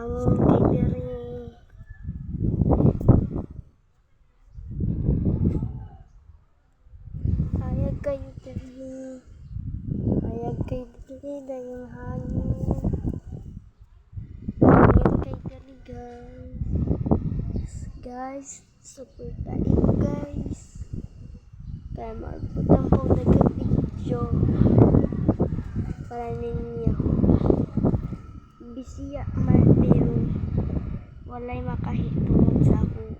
hangin kay diri. Ayag kayo diri. Ayag kayo diri dayong hangin. Hangin kay diri guys. Guys, super tayo guys. Kaya magputang po nag-video para ninyo. Bisiya man pero walay makahitungod sa akong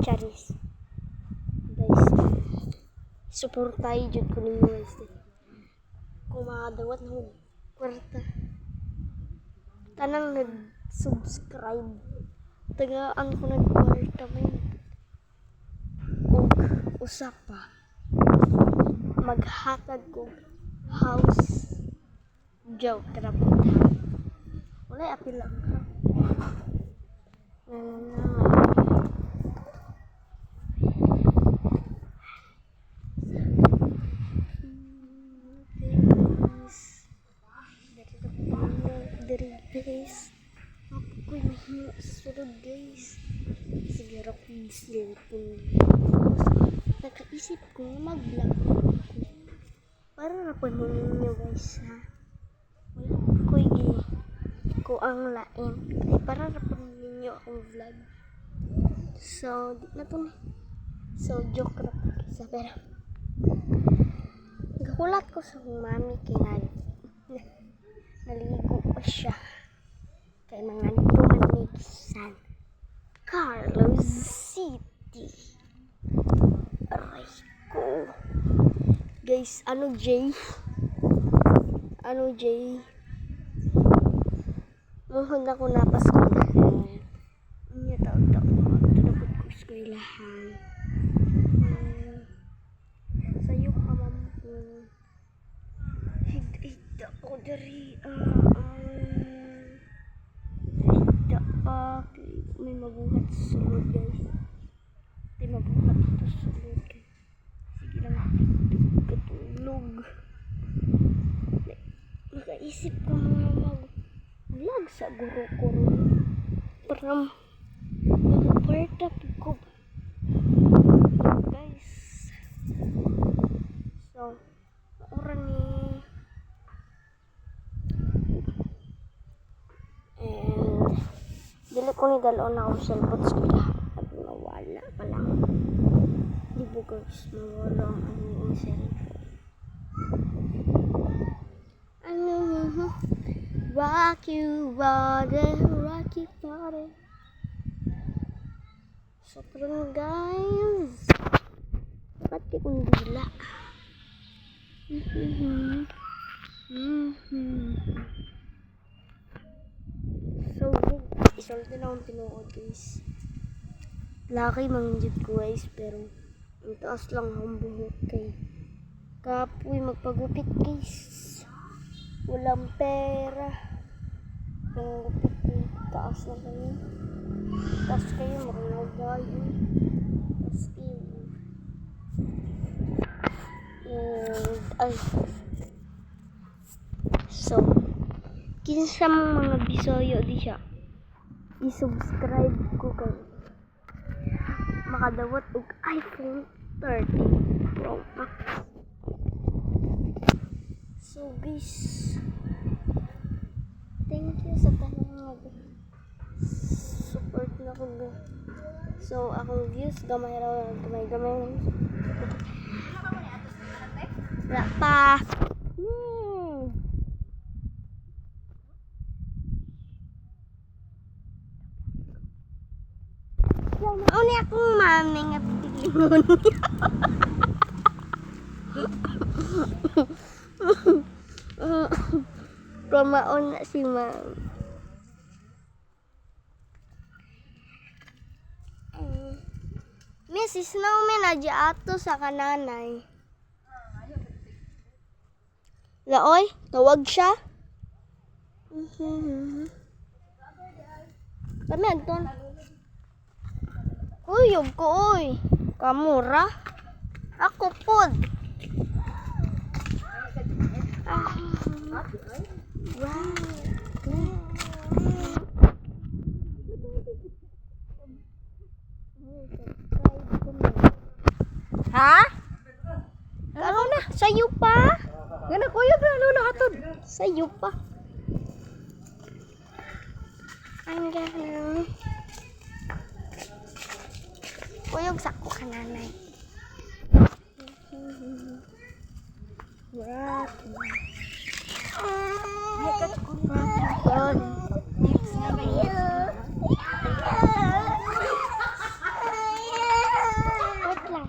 charis guys, suportay jud ko ninyo guys kung makadawat ng kwarta tanang nag-subscribe tagaan ko nag-kwarta man ug usa pa maghatag ko house joke karapot wala apil lang dari guys ako yung mahina sulod guys siguro kong cellphone nakaisip ko na mag-vlog para na po mo ninyo guys ha wala ko ko ang lain ay para na po ninyo akong vlog so di na to so joke na po isa pero nagkulat ko sa mami kaya naligo pa siya kay mga duman ni San Carlos City. Aray ko guys, ano Jay muhon ako napaskulahan niya taon-taon tinapot ko eskwelahan sayo ka mampo higda ko dari may mabuhat sa sulod guys may mabuhat ito sa sulod guys sige lang katulog nakaisip ko mga mag-vlog sa guro-guro para mag-parta ko guys so maura ni dili ko ni dalon na akong cellphone sa lahat at nawala pa lang di po guys nawala ang aming cellphone rock you body sobrang guys dapat di kong dila so isolde na akong tinuod guys laki manginjit ko guys pero ang taas lang akong buhok kay kapoy magpagupit guys walang pera ang gupit ko taas na kayo taas kayo makanagayon taas kayo ay so kinsa mga bisoyo di siya i-subscribe ko kay makadawat og iPhone 13 Pro Max so guys thank you sa tanong support na ko so akong views gamay raw gamay wala pa Uni akong mami nga pilingon. Kumaon na si ma'am. Mrs. Snowman adya ato sa kananay. Laoy, tawag siya. Kami agton. Uyog ko oy. Kamura. Ako pod. Ah. Wow. Ha? Ano na? Sa'yo pa? Gana kuya na lolo hatod. Sa'yo pa. Ang gano'n. Kuyog sa ko ka nanay. Rock. Ay ka Rock. Next nga ba yun? Wait lang.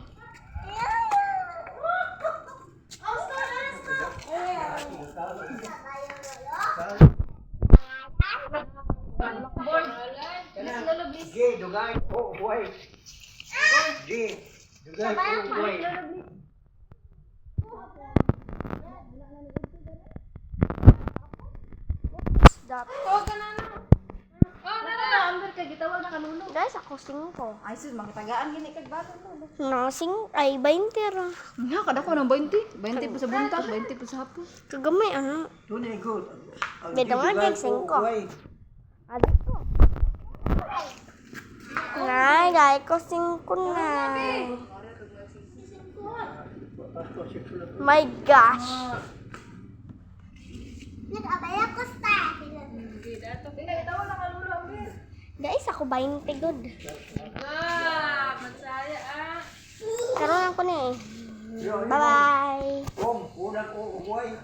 G, dugay po, buhay. G, dugay po, buhay. Stop. Amber ka gitawag na kanuno. Guys, ako 5. Ay sus makitagaan gini kag bato no. Nasing ay 20 ra. Nga kada ko ng 20. 20 pa sa buntag, 20 pa sa hapon. Kagamay ano? Tunay ko. Beda nga kay 5. Adi ko. Nay, gay ko 5 na. My gosh. Nag-abaya ko sa. Guys, ako 20 good. Karoon lang ko na eh. Bye-bye. Om, unang buhay.